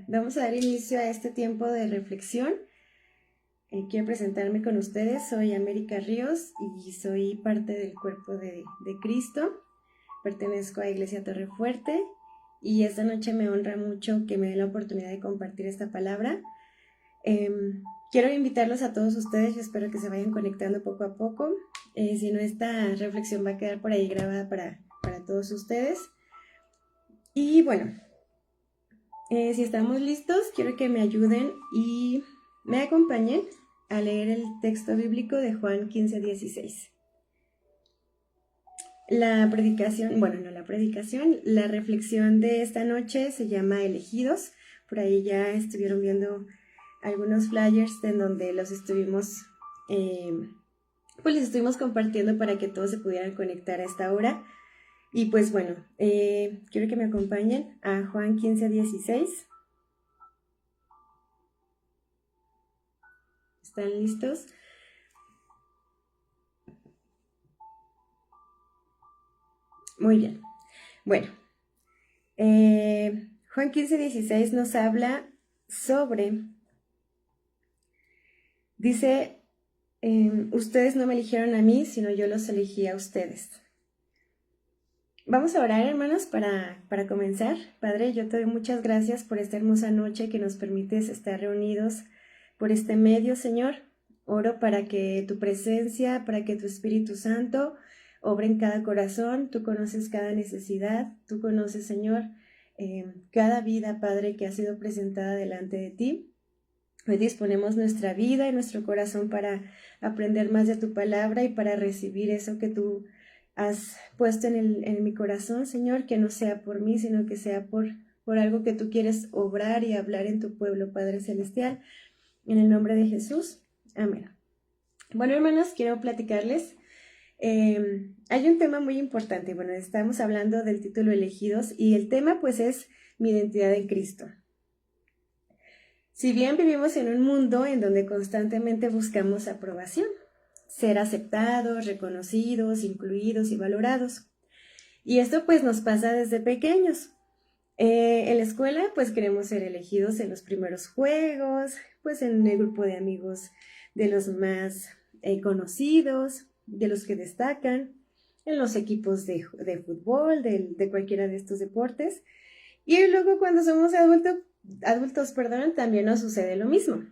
Vamos a dar inicio a este tiempo de reflexión. Quiero presentarme con ustedes. Soy América Ríos y soy parte del cuerpo de Cristo. Pertenezco a Iglesia Torrefuerte y esta noche me honra mucho que me den la oportunidad de compartir esta palabra. Quiero invitarlos a todos ustedes y espero que se vayan conectando poco a poco. Si no, esta reflexión va a quedar por ahí grabada para todos ustedes. Y bueno, si estamos listos, quiero que me ayuden y me acompañen a leer el texto bíblico de Juan 15:16. La reflexión de esta noche se llama Elegidos. Por ahí ya estuvieron viendo algunos flyers en donde los estuvimos, les estuvimos compartiendo para que todos se pudieran conectar a esta hora. Y pues bueno, quiero que me acompañen a Juan 15:16. ¿Están listos? Muy bien. Bueno, Juan 15:16 nos habla sobre, dice, ustedes no me eligieron a mí, sino yo los elegí a ustedes. Vamos a orar, hermanos, para comenzar. Padre, yo te doy muchas gracias por esta hermosa noche que nos permites estar reunidos por este medio, Señor. Oro para que tu presencia, para que tu Espíritu Santo obre en cada corazón. Tú conoces cada necesidad, tú conoces, Señor, cada vida, Padre, que ha sido presentada delante de ti. Hoy disponemos nuestra vida y nuestro corazón para aprender más de tu palabra y para recibir eso que tú has puesto en mi corazón, Señor, que no sea por mí, sino que sea por algo que tú quieres obrar y hablar en tu pueblo, Padre Celestial. En el nombre de Jesús, amén. Bueno, hermanos, quiero platicarles. Hay un tema muy importante. Bueno, estamos hablando del título Elegidos y el tema pues es mi identidad en Cristo. Si bien vivimos en un mundo en donde constantemente buscamos aprobación, ser aceptados, reconocidos, incluidos y valorados. Y esto pues nos pasa desde pequeños. En la escuela pues queremos ser elegidos en los primeros juegos, pues en el grupo de amigos de los más conocidos, de los que destacan, en los equipos de fútbol, de cualquiera de estos deportes. Y luego cuando somos adultos, también nos sucede lo mismo.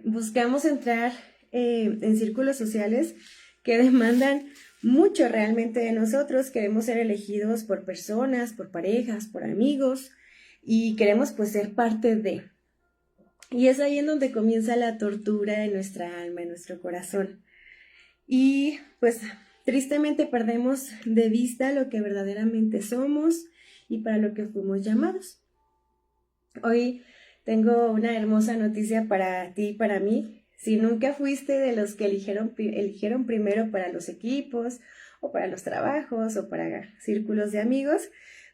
Buscamos entrar en círculos sociales que demandan mucho realmente de nosotros. Queremos ser elegidos por personas, por parejas, por amigos y queremos pues ser parte de. Y es ahí en donde comienza la tortura de nuestra alma, de nuestro corazón. Y pues tristemente perdemos de vista lo que verdaderamente somos y para lo que fuimos llamados. Hoy tengo una hermosa noticia para ti y para mí. Si nunca fuiste de los que eligieron primero para los equipos o para los trabajos o para círculos de amigos,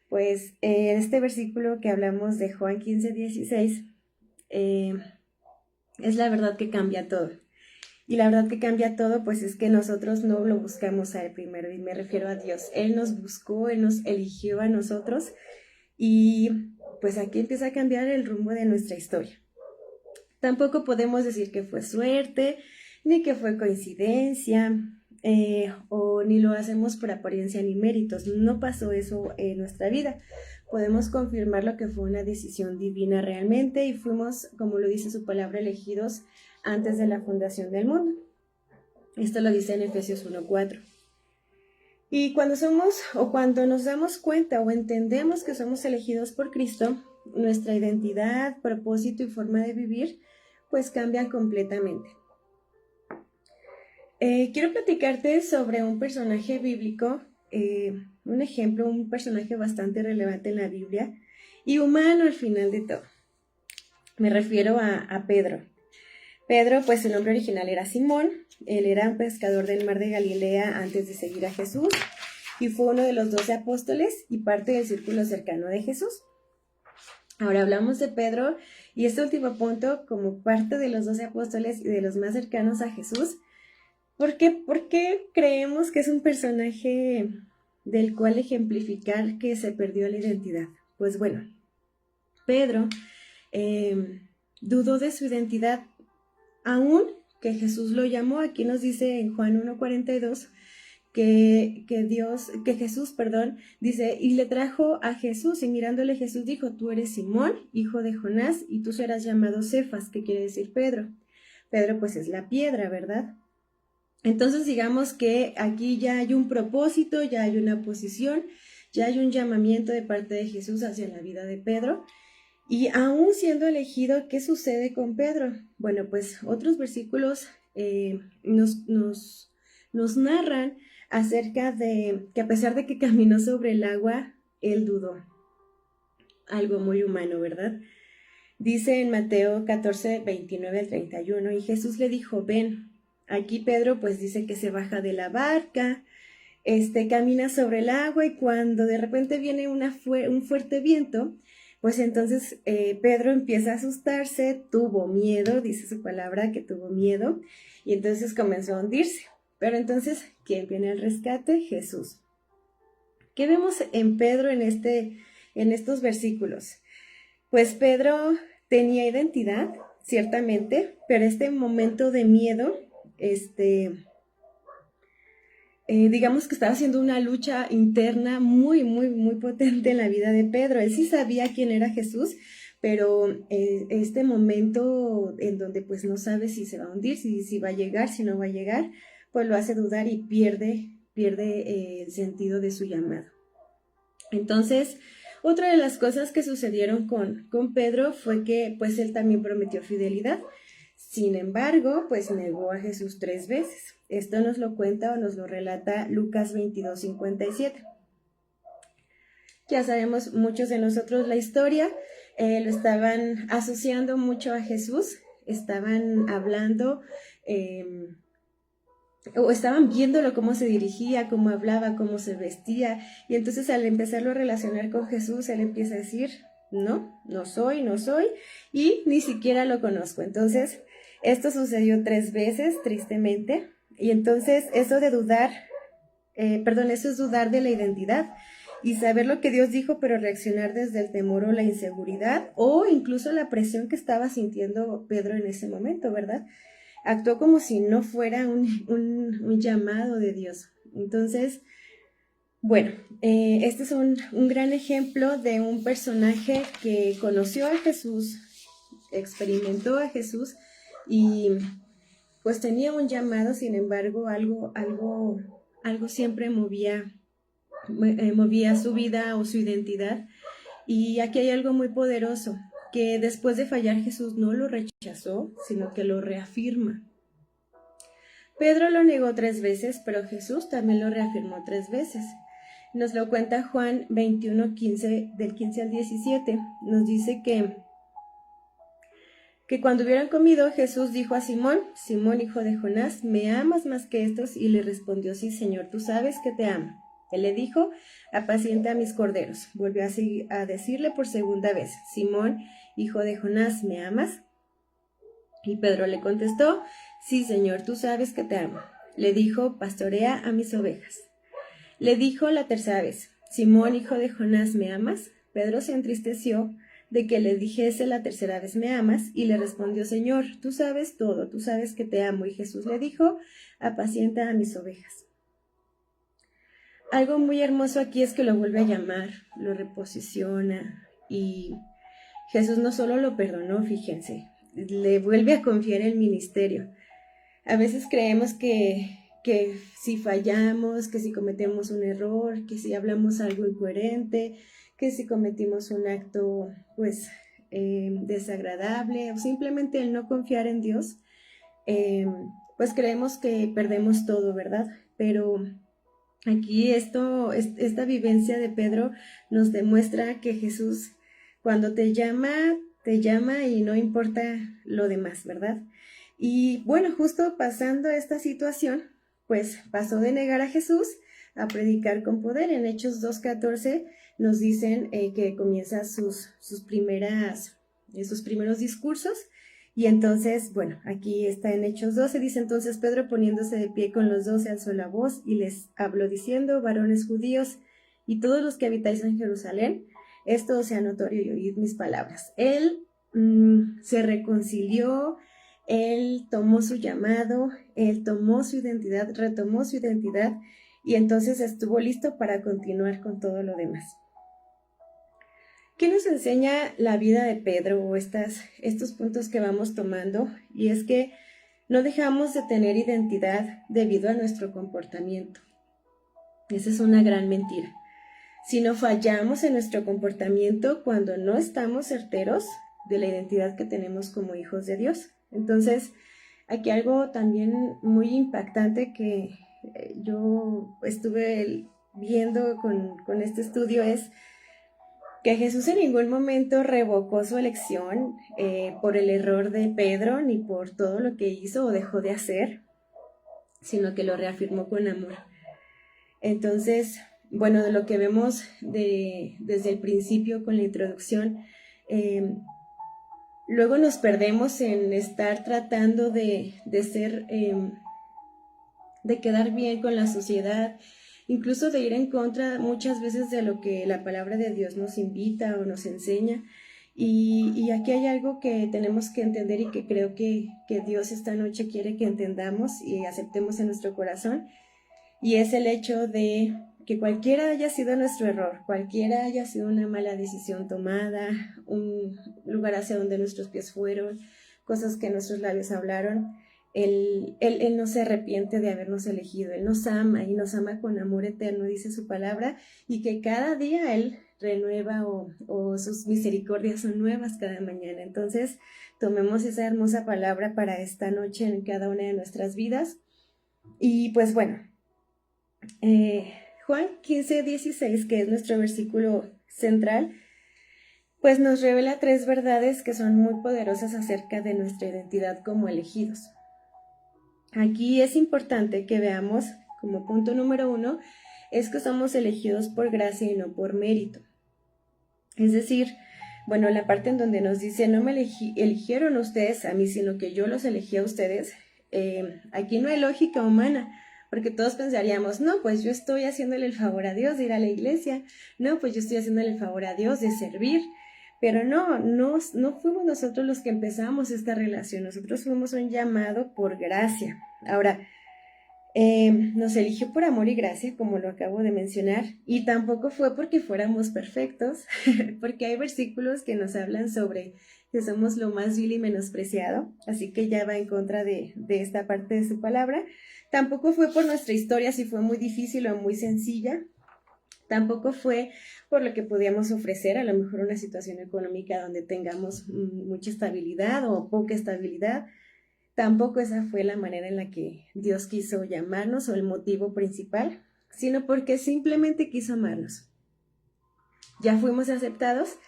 pues este versículo que hablamos de Juan 15:16 es la verdad que cambia todo. Y la verdad que cambia todo pues es que nosotros no lo buscamos a él primero, y me refiero a Dios. Él nos buscó, él nos eligió a nosotros y pues aquí empieza a cambiar el rumbo de nuestra historia. Tampoco podemos decir que fue suerte, ni que fue coincidencia, o ni lo hacemos por apariencia ni méritos. No pasó eso en nuestra vida. Podemos confirmar lo que fue una decisión divina realmente y fuimos, como lo dice su palabra, elegidos antes de la fundación del mundo. Esto lo dice en Efesios 1:4. Y cuando nos damos cuenta o entendemos que somos elegidos por Cristo, nuestra identidad, propósito y forma de vivir pues cambian completamente. Quiero platicarte sobre un personaje bíblico, un ejemplo, un personaje bastante relevante en la Biblia y humano al final de todo. Me refiero a Pedro. Pedro, pues su nombre original era Simón. Él era un pescador del mar de Galilea antes de seguir a Jesús y fue uno de los 12 apóstoles y parte del círculo cercano de Jesús. Ahora hablamos de Pedro y este último punto como parte de los 12 apóstoles y de los más cercanos a Jesús. ¿Por qué creemos que es un personaje del cual ejemplificar que se perdió la identidad? Pues bueno, Pedro dudó de su identidad, aún que Jesús lo llamó. Aquí nos dice en Juan 1:42 que Jesús, dice, y le trajo a Jesús, y mirándole Jesús dijo, tú eres Simón, hijo de Jonás, y tú serás llamado Cefas, que quiere decir Pedro. Pedro pues es la piedra, ¿verdad? Entonces digamos que aquí ya hay un propósito, ya hay una posición, ya hay un llamamiento de parte de Jesús hacia la vida de Pedro. Y aún siendo elegido, ¿qué sucede con Pedro? Bueno, pues otros versículos nos narran acerca de que a pesar de que caminó sobre el agua, él dudó. Algo muy humano, ¿verdad? Dice en Mateo 14:29-31, y Jesús le dijo, ven. Aquí Pedro pues dice que se baja de la barca, camina sobre el agua, y cuando de repente viene un fuerte viento, pues entonces Pedro empieza a asustarse, tuvo miedo, dice su palabra que tuvo miedo, y entonces comenzó a hundirse. Pero entonces, ¿quién viene al rescate? Jesús. ¿Qué vemos en Pedro en estos versículos? Pues Pedro tenía identidad, ciertamente, pero este momento de miedo, digamos que estaba haciendo una lucha interna muy, muy, muy potente en la vida de Pedro. Él sí sabía quién era Jesús, pero este momento en donde pues no sabe si se va a hundir, si va a llegar, si no va a llegar, pues lo hace dudar y pierde el sentido de su llamado. Entonces, otra de las cosas que sucedieron con Pedro fue que pues él también prometió fidelidad. Sin embargo, pues negó a Jesús 3 veces. Esto nos lo cuenta o nos lo relata Lucas 22:57. Ya sabemos muchos de nosotros la historia, lo estaban asociando mucho a Jesús, estaban hablando o estaban viéndolo cómo se dirigía, cómo hablaba, cómo se vestía, y entonces al empezarlo a relacionar con Jesús, él empieza a decir, no soy, y ni siquiera lo conozco. Entonces, esto sucedió 3 veces, tristemente, y entonces eso de dudar, eso es dudar de la identidad, y saber lo que Dios dijo, pero reaccionar desde el temor o la inseguridad, o incluso la presión que estaba sintiendo Pedro en ese momento, ¿verdad? Actuó como si no fuera un llamado de Dios. Entonces, bueno, este es un gran ejemplo de un personaje que conoció a Jesús, experimentó a Jesús y pues tenía un llamado. Sin embargo, algo siempre movía su vida o su identidad. Y aquí hay algo muy poderoso, que después de fallar Jesús no lo rechazó, sino que lo reafirma. Pedro lo negó 3 veces, pero Jesús también lo reafirmó 3 veces. Nos lo cuenta Juan 21:15, del 15 al 17. Nos dice que cuando hubieran comido, Jesús dijo a Simón, Simón, hijo de Jonás, ¿me amas más que estos? Y le respondió, sí, Señor, tú sabes que te amo. Él le dijo, apacienta a mis corderos. Volvió a decirle por segunda vez, Simón, hijo de Jonás, ¿me amas? Y Pedro le contestó, sí, Señor, tú sabes que te amo. Le dijo, pastorea a mis ovejas. Le dijo la tercera vez, Simón, hijo de Jonás, ¿me amas? Pedro se entristeció de que le dijese la tercera vez, ¿me amas? Y le respondió, Señor, tú sabes todo, tú sabes que te amo. Y Jesús le dijo, apacienta a mis ovejas. Algo muy hermoso aquí es que lo vuelve a llamar, lo reposiciona, y Jesús no solo lo perdonó, fíjense, le vuelve a confiar el ministerio. A veces creemos que si fallamos, que si cometemos un error, que si hablamos algo incoherente, que si cometimos un acto pues desagradable, o simplemente el no confiar en Dios, pues creemos que perdemos todo, ¿verdad? Pero aquí esta vivencia de Pedro nos demuestra que Jesús, cuando te llama y no importa lo demás, ¿verdad? Y bueno, justo pasando esta situación, pues pasó de negar a Jesús a predicar con poder. En Hechos 2:14 nos dicen que comienza sus primeros discursos. Y entonces, bueno, aquí está en Hechos 12, dice entonces Pedro poniéndose de pie con los 12 alzó la voz y les habló diciendo, varones judíos y todos los que habitáis en Jerusalén, esto os sea notorio y oíd mis palabras. Él se reconcilió, él tomó su llamado, él tomó su identidad, retomó su identidad y entonces estuvo listo para continuar con todo lo demás. ¿Qué nos enseña la vida de Pedro o estos puntos que vamos tomando? Y es que no dejamos de tener identidad debido a nuestro comportamiento. Esa es una gran mentira. Si no fallamos en nuestro comportamiento cuando no estamos certeros de la identidad que tenemos como hijos de Dios. Entonces, aquí algo también muy impactante que yo estuve viendo con este estudio es que Jesús en ningún momento revocó su elección por el error de Pedro ni por todo lo que hizo o dejó de hacer, sino que lo reafirmó con amor. Entonces, bueno, de lo que vemos desde el principio con la introducción, luego nos perdemos en estar tratando de ser, de quedar bien con la sociedad, incluso de ir en contra muchas veces de lo que la palabra de Dios nos invita o nos enseña. Y aquí hay algo que tenemos que entender y que creo que Dios esta noche quiere que entendamos y aceptemos en nuestro corazón, y es el hecho de que cualquiera haya sido nuestro error, cualquiera haya sido una mala decisión tomada, un lugar hacia donde nuestros pies fueron, cosas que nuestros labios hablaron, Él no se arrepiente de habernos elegido, Él nos ama y nos ama con amor eterno, dice su palabra, y que cada día Él renueva o sus misericordias son nuevas cada mañana. Entonces, tomemos esa hermosa palabra para esta noche en cada una de nuestras vidas. Y pues bueno, Juan 15:16, que es nuestro versículo central, pues nos revela 3 verdades que son muy poderosas acerca de nuestra identidad como elegidos. Aquí es importante que veamos, como punto número 1, es que somos elegidos por gracia y no por mérito. Es decir, bueno, la parte en donde nos dice, no me eligieron ustedes a mí, sino que yo los elegí a ustedes, aquí no hay lógica humana, porque todos pensaríamos, no, pues yo estoy haciéndole el favor a Dios de ir a la iglesia, no, pues yo estoy haciéndole el favor a Dios de servir, pero no fuimos nosotros los que empezamos esta relación, nosotros fuimos un llamado por gracia. Ahora, nos eligió por amor y gracia, como lo acabo de mencionar, y tampoco fue porque fuéramos perfectos, porque hay versículos que nos hablan sobre que somos lo más vil y menospreciado, así que ya va en contra de esta parte de su palabra. Tampoco fue por nuestra historia, si fue muy difícil o muy sencilla. Tampoco fue por lo que podíamos ofrecer, a lo mejor una situación económica donde tengamos mucha estabilidad o poca estabilidad. Tampoco esa fue la manera en la que Dios quiso llamarnos o el motivo principal, sino porque simplemente quiso amarnos. Ya fuimos aceptados.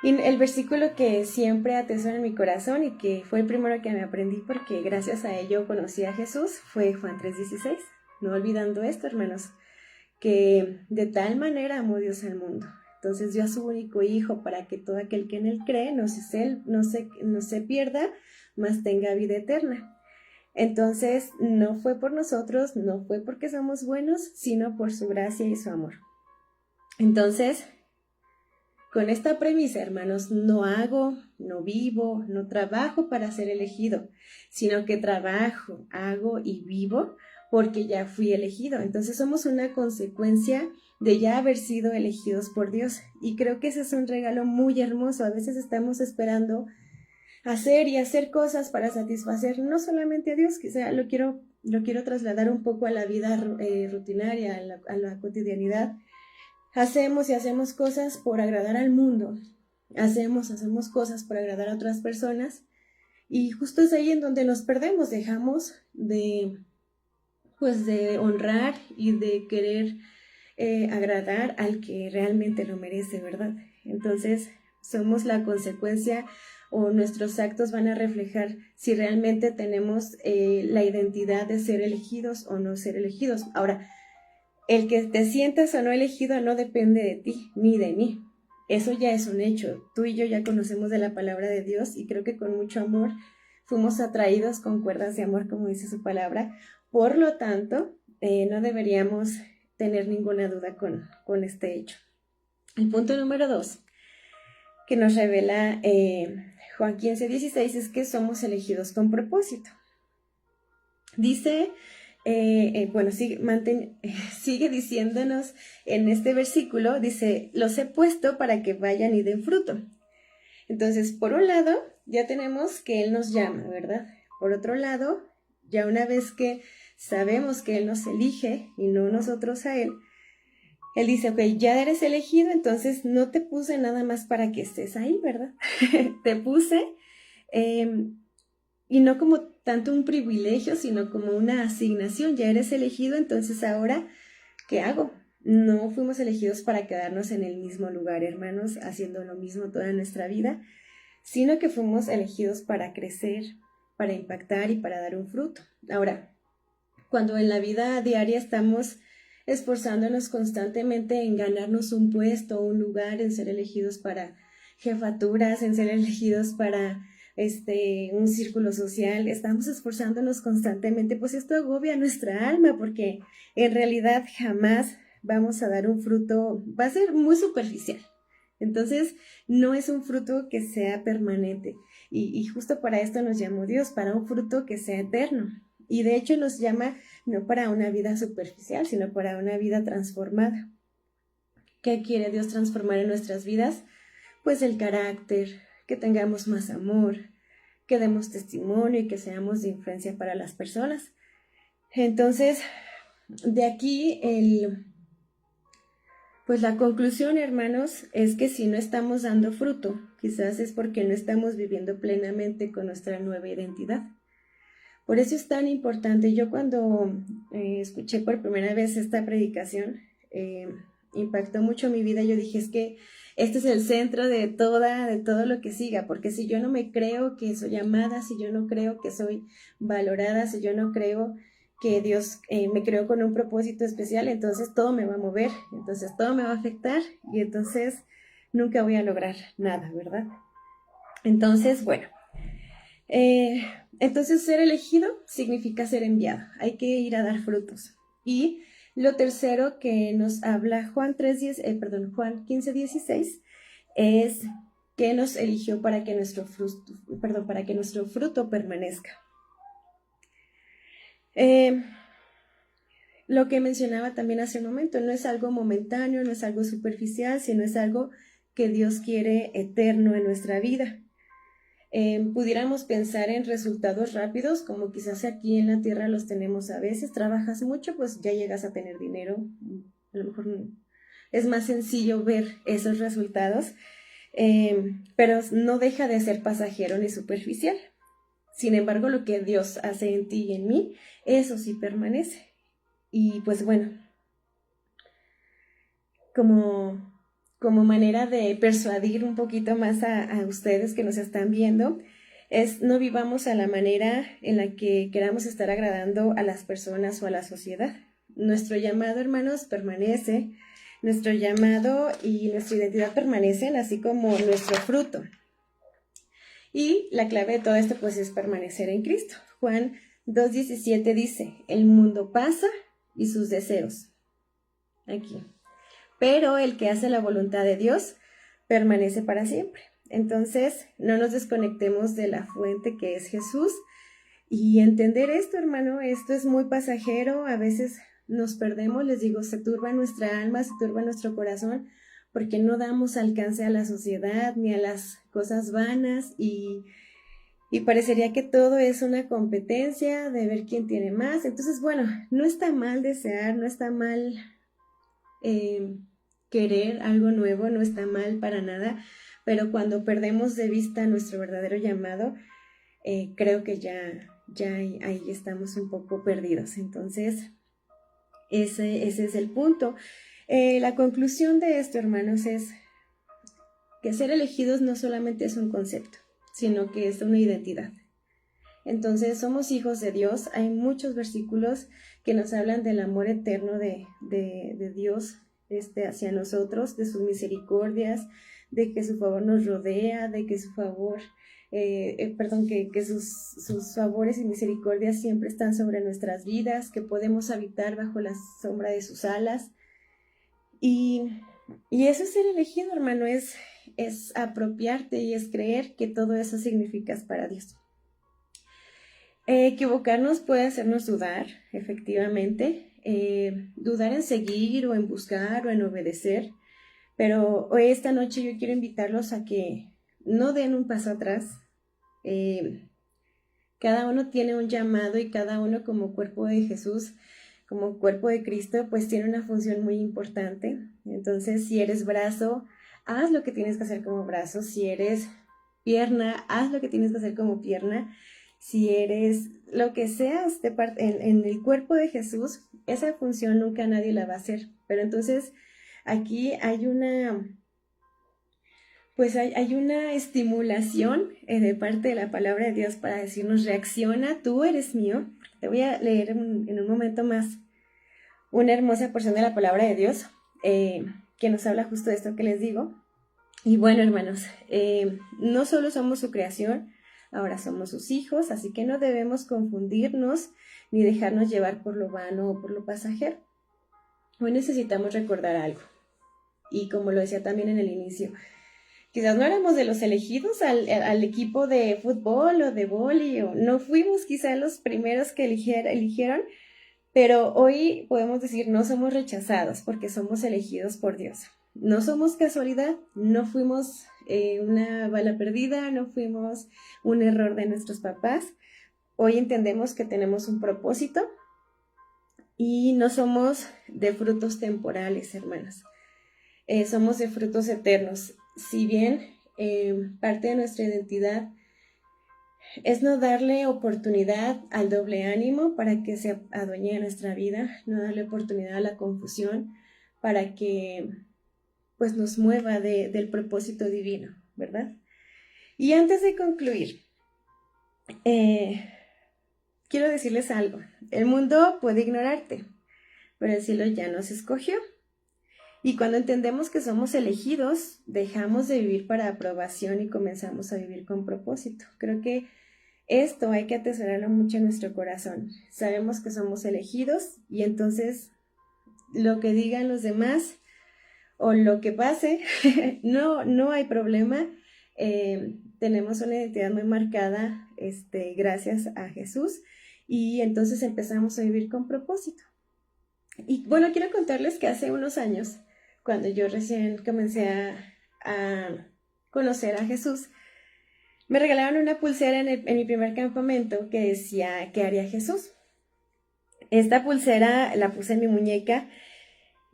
Y el versículo que siempre atesoro en mi corazón y que fue el primero que me aprendí porque gracias a ello conocí a Jesús fue Juan 3:16. No olvidando esto, hermanos, que de tal manera amó Dios al mundo. Entonces dio a su único hijo para que todo aquel que en él cree no se pierda, mas tenga vida eterna. Entonces no fue por nosotros, no fue porque somos buenos, sino por su gracia y su amor. Entonces, con esta premisa, hermanos, no vivo, no trabajo para ser elegido, sino que trabajo, hago y vivo porque ya fui elegido. Entonces somos una consecuencia de ya haber sido elegidos por Dios. Y creo que ese es un regalo muy hermoso. A veces estamos esperando hacer cosas para satisfacer no solamente a Dios, quizá lo quiero trasladar un poco a la vida rutinaria, a la cotidianidad. Hacemos cosas por agradar al mundo, hacemos cosas por agradar a otras personas y justo es ahí en donde nos perdemos, dejamos de honrar y de querer agradar al que realmente lo merece, ¿verdad? Entonces somos la consecuencia o nuestros actos van a reflejar si realmente tenemos la identidad de ser elegidos o no ser elegidos. Ahora, el que te sientas o no elegido no depende de ti, ni de mí. Eso ya es un hecho. Tú y yo ya conocemos de la palabra de Dios y creo que con mucho amor fuimos atraídos con cuerdas de amor, como dice su palabra. Por lo tanto, no deberíamos tener ninguna duda con este hecho. El punto número 2, que nos revela Juan 15:16 es que somos elegidos con propósito. Dice, sigue diciéndonos en este versículo, dice, los he puesto para que vayan y den fruto. Entonces, por un lado, ya tenemos que Él nos llama, ¿verdad? Por otro lado, ya una vez que sabemos que Él nos elige y no nosotros a Él, Él dice, ok, ya eres elegido, entonces no te puse nada más para que estés ahí, ¿verdad? Te puse, y no como tanto un privilegio, sino como una asignación. Ya eres elegido, entonces ahora, ¿qué hago? No fuimos elegidos para quedarnos en el mismo lugar, hermanos, haciendo lo mismo toda nuestra vida, sino que fuimos elegidos para crecer, para impactar y para dar un fruto. Ahora, cuando en la vida diaria estamos esforzándonos constantemente en ganarnos un puesto, un lugar, en ser elegidos para jefaturas, en ser elegidos para un círculo social, estamos esforzándonos constantemente, pues esto agobia nuestra alma porque en realidad jamás vamos a dar un fruto, va a ser muy superficial. Entonces, no es un fruto que sea permanente. Y justo para esto nos llamó Dios, para un fruto que sea eterno. Y de hecho nos llama no para una vida superficial, sino para una vida transformada. ¿Qué quiere Dios transformar en nuestras vidas? Pues el carácter, que tengamos más amor, que demos testimonio y que seamos de influencia para las personas. Entonces, de aquí pues la conclusión, hermanos, es que si no estamos dando fruto, quizás es porque no estamos viviendo plenamente con nuestra nueva identidad. Por eso es tan importante. Yo cuando escuché por primera vez esta predicación, impactó mucho mi vida. Yo dije, es que este es el centro de todo lo que siga, porque si yo no me creo que soy amada, si yo no creo que soy valorada, si yo no creo que Dios me creó con un propósito especial, entonces todo me va a mover, entonces todo me va a afectar y entonces nunca voy a lograr nada, ¿verdad? Entonces, bueno, entonces ser elegido significa ser enviado, hay que ir a dar frutos. Y lo tercero que nos habla Juan 15:16 es que nos eligió para que nuestro fruto permanezca. Lo que mencionaba también hace un momento, no es algo momentáneo, no es algo superficial, sino es algo que Dios quiere eterno en nuestra vida. Pudiéramos pensar en resultados rápidos, como quizás aquí en la tierra los tenemos a veces. Trabajas mucho, pues ya llegas a tener dinero. A lo mejor es más sencillo ver esos resultados, pero no deja de ser pasajero ni superficial. Sin embargo, lo que Dios hace en ti y en mí, eso sí permanece. Y pues bueno, como manera de persuadir un poquito más a ustedes que nos están viendo, es no vivamos a la manera en la que queramos estar agradando a las personas o a la sociedad. Nuestro llamado, hermanos, permanece, nuestro llamado y nuestra identidad permanecen, así como nuestro fruto. Y la clave de todo esto, pues, es permanecer en Cristo. Juan 2:17 dice, el mundo pasa y sus deseos. Aquí. Pero el que hace la voluntad de Dios permanece para siempre. Entonces, no nos desconectemos de la fuente que es Jesús y entender esto, hermano, esto es muy pasajero, a veces nos perdemos, les digo, se turba nuestra alma, se turba nuestro corazón, porque no damos alcance a la sociedad ni a las cosas vanas y parecería que todo es una competencia de ver quién tiene más. Entonces, bueno, no está mal desear, no está mal querer algo nuevo, no está mal para nada, pero cuando perdemos de vista nuestro verdadero llamado, creo que ya ahí estamos un poco perdidos. Entonces, ese es el punto. La conclusión de esto, hermanos, es que ser elegidos no solamente es un concepto, sino que es una identidad. Entonces, somos hijos de Dios. Hay muchos versículos que nos hablan del amor eterno de Dios hacia nosotros, de sus misericordias, de que su favor nos rodea, de que su favor, que sus favores y misericordias siempre están sobre nuestras vidas, que podemos habitar bajo la sombra de sus alas. Y eso es ser elegido, hermano, es es apropiarte y es creer que todo eso significas para Dios. Equivocarnos puede hacernos dudar, efectivamente, dudar en seguir o en buscar o en obedecer, pero hoy esta noche yo quiero invitarlos a que no den un paso atrás. Cada uno tiene un llamado y cada uno como cuerpo de Jesús, como cuerpo de Cristo, pues tiene una función muy importante. Entonces, si eres brazo, haz lo que tienes que hacer como brazo. Si eres pierna, haz lo que tienes que hacer como pierna. Si eres lo que seas en el cuerpo de Jesús, esa función nunca nadie la va a hacer. Pero entonces aquí hay una estimulación de parte de la palabra de Dios para decirnos, reacciona, tú eres mío. Te voy a leer en un momento más una hermosa porción de la palabra de Dios que nos habla justo de esto que les digo. Y bueno, hermanos, no solo somos su creación, ahora somos sus hijos, así que no debemos confundirnos ni dejarnos llevar por lo vano o por lo pasajero. Hoy necesitamos recordar algo. Y como lo decía también en el inicio, quizás no éramos de los elegidos al equipo de fútbol o de vóley, o no fuimos quizás los primeros que eligieron, pero hoy podemos decir no somos rechazados porque somos elegidos por Dios. No somos casualidad, no fuimos una bala perdida, no fuimos un error de nuestros papás. Hoy entendemos que tenemos un propósito y no somos de frutos temporales, hermanos. Somos de frutos eternos. Si bien parte de nuestra identidad es no darle oportunidad al doble ánimo para que se adueñe de nuestra vida, no darle oportunidad a la confusión para que pues nos mueva del propósito divino, ¿verdad? Y antes de concluir, quiero decirles algo. El mundo puede ignorarte, pero el cielo ya nos escogió. Y cuando entendemos que somos elegidos, dejamos de vivir para aprobación y comenzamos a vivir con propósito. Creo que esto hay que atesorarlo mucho en nuestro corazón. Sabemos que somos elegidos y entonces lo que digan los demás o lo que pase, no hay problema. Tenemos una identidad muy marcada gracias a Jesús y entonces empezamos a vivir con propósito. Y bueno, quiero contarles que hace unos años, cuando yo recién comencé a conocer a Jesús, me regalaron una pulsera en mi primer campamento que decía, ¿qué haría Jesús? Esta pulsera la puse en mi muñeca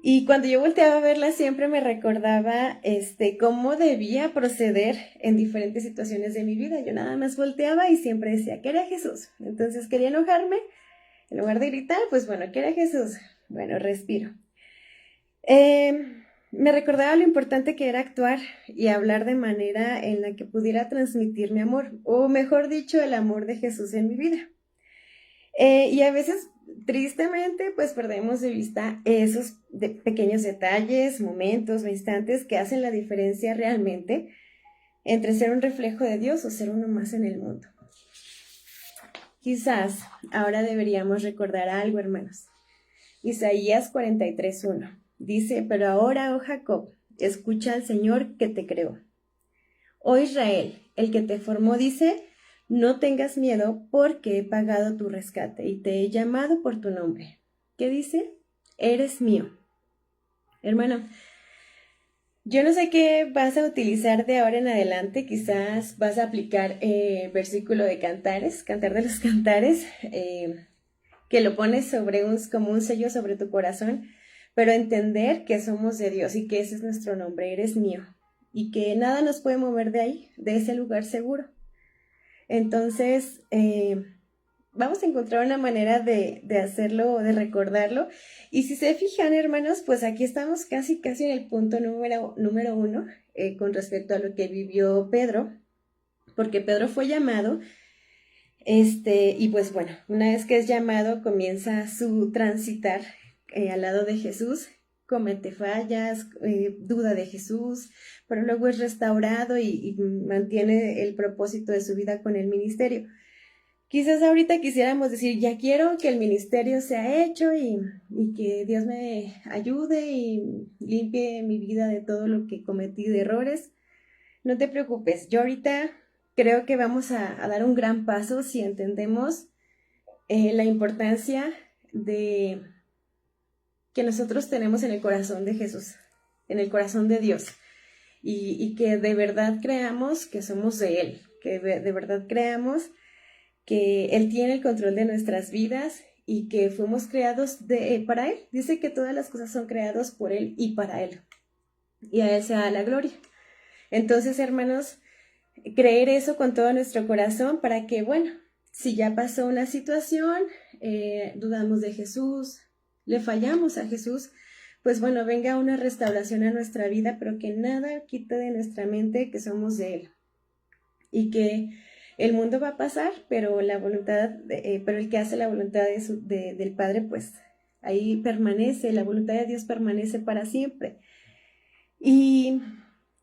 y cuando yo volteaba a verla siempre me recordaba cómo debía proceder en diferentes situaciones de mi vida. Yo nada más volteaba y siempre decía, ¿qué haría Jesús? Entonces quería enojarme, en lugar de gritar, pues bueno, ¿qué haría Jesús? Bueno, respiro. Me recordaba lo importante que era actuar y hablar de manera en la que pudiera transmitir mi amor, o mejor dicho, el amor de Jesús en mi vida. Y a veces, tristemente, pues perdemos de vista esos pequeños detalles, momentos o instantes que hacen la diferencia realmente entre ser un reflejo de Dios o ser uno más en el mundo. Quizás ahora deberíamos recordar algo, hermanos. Isaías 43:1 dice, pero ahora, oh Jacob, escucha al Señor que te creó. Oh Israel, el que te formó dice, no tengas miedo porque he pagado tu rescate y te he llamado por tu nombre. ¿Qué dice? Eres mío. Hermano, yo no sé qué vas a utilizar de ahora en adelante, quizás vas a aplicar versículo de Cantares, Cantar de los Cantares, que lo pones como un sello sobre tu corazón, pero entender que somos de Dios y que ese es nuestro nombre, eres mío, y que nada nos puede mover de ahí, de ese lugar seguro. Entonces, vamos a encontrar una manera de hacerlo, de recordarlo, y si se fijan, hermanos, pues aquí estamos casi en el punto número 1, con respecto a lo que vivió Pedro, porque Pedro fue llamado. Y pues bueno, una vez que es llamado, comienza su transitar al lado de Jesús, comete fallas, duda de Jesús, pero luego es restaurado y mantiene el propósito de su vida con el ministerio. Quizás ahorita quisiéramos decir, ya quiero que el ministerio sea hecho y que Dios me ayude y limpie mi vida de todo lo que cometí de errores. no te preocupes. Yo ahorita creo que vamos a dar un gran paso si entendemos la importancia de que nosotros tenemos en el corazón de Jesús, en el corazón de Dios, y que de verdad creamos que somos de Él, que de verdad creamos que Él tiene el control de nuestras vidas y que fuimos creados para Él. Dice que todas las cosas son creadas por Él y para Él, y a Él sea la gloria. Entonces, hermanos, creer eso con todo nuestro corazón para que, bueno, si ya pasó una situación, dudamos de Jesús, le fallamos a Jesús, pues bueno, venga una restauración a nuestra vida, pero que nada quite de nuestra mente que somos de Él. Y que el mundo va a pasar, pero la voluntad, pero el que hace la voluntad del Padre, pues ahí permanece, la voluntad de Dios permanece para siempre. Y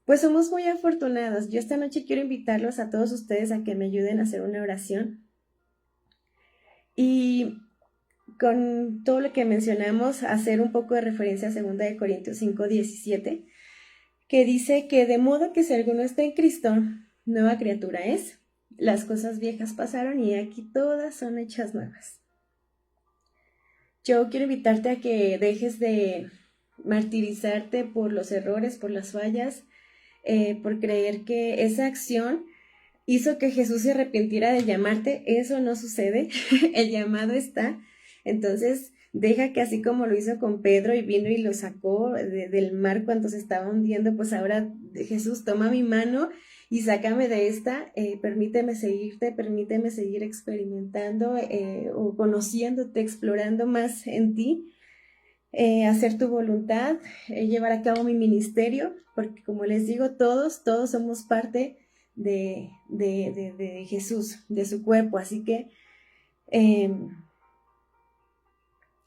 pues somos muy afortunados. Yo esta noche quiero invitarlos a todos ustedes a que me ayuden a hacer una oración. Y con todo lo que mencionamos, hacer un poco de referencia a 2 Corintios 5:17, que dice que de modo que si alguno está en Cristo, nueva criatura es. Las cosas viejas pasaron y aquí todas son hechas nuevas. Yo quiero invitarte a que dejes de martirizarte por los errores, por las fallas, por creer que esa acción hizo que Jesús se arrepintiera de llamarte. Eso no sucede. El llamado está. Entonces, deja que así como lo hizo con Pedro y vino y lo sacó del mar cuando se estaba hundiendo, pues ahora Jesús toma mi mano y sácame de esta, permíteme seguirte, permíteme seguir experimentando o conociéndote, explorando más en ti, hacer tu voluntad, llevar a cabo mi ministerio, porque como les digo, todos somos parte de Jesús, de su cuerpo, así que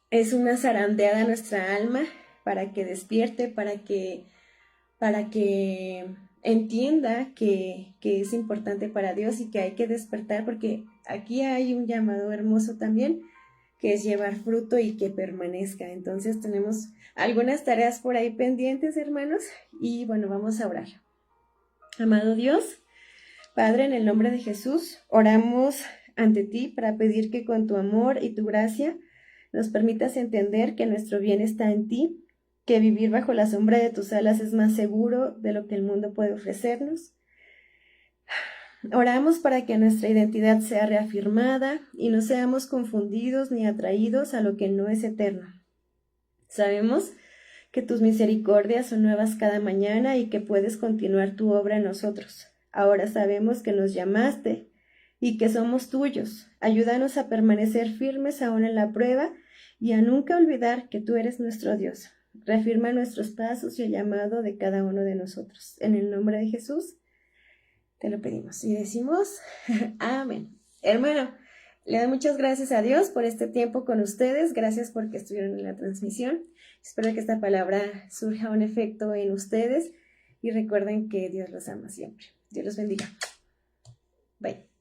es una zarandeada a nuestra alma para que despierte, para que entienda que es importante para Dios y que hay que despertar, porque aquí hay un llamado hermoso también, que es llevar fruto y que permanezca. Entonces tenemos algunas tareas por ahí pendientes, hermanos, y bueno, vamos a orar. Amado Dios, Padre, en el nombre de Jesús, oramos ante ti para pedir que con tu amor y tu gracia nos permitas entender que nuestro bien está en ti, que vivir bajo la sombra de tus alas es más seguro de lo que el mundo puede ofrecernos. Oramos para que nuestra identidad sea reafirmada y no seamos confundidos ni atraídos a lo que no es eterno. Sabemos que tus misericordias son nuevas cada mañana y que puedes continuar tu obra en nosotros. Ahora sabemos que nos llamaste y que somos tuyos. Ayúdanos a permanecer firmes aún en la prueba y a nunca olvidar que tú eres nuestro Dios. Reafirma nuestros pasos y el llamado de cada uno de nosotros. En el nombre de Jesús te lo pedimos y decimos amén. Hermano, le doy muchas gracias a Dios por este tiempo con ustedes. Gracias porque estuvieron en la transmisión. Espero que esta palabra surja un efecto en ustedes y recuerden que Dios los ama siempre. Dios los bendiga. Bye.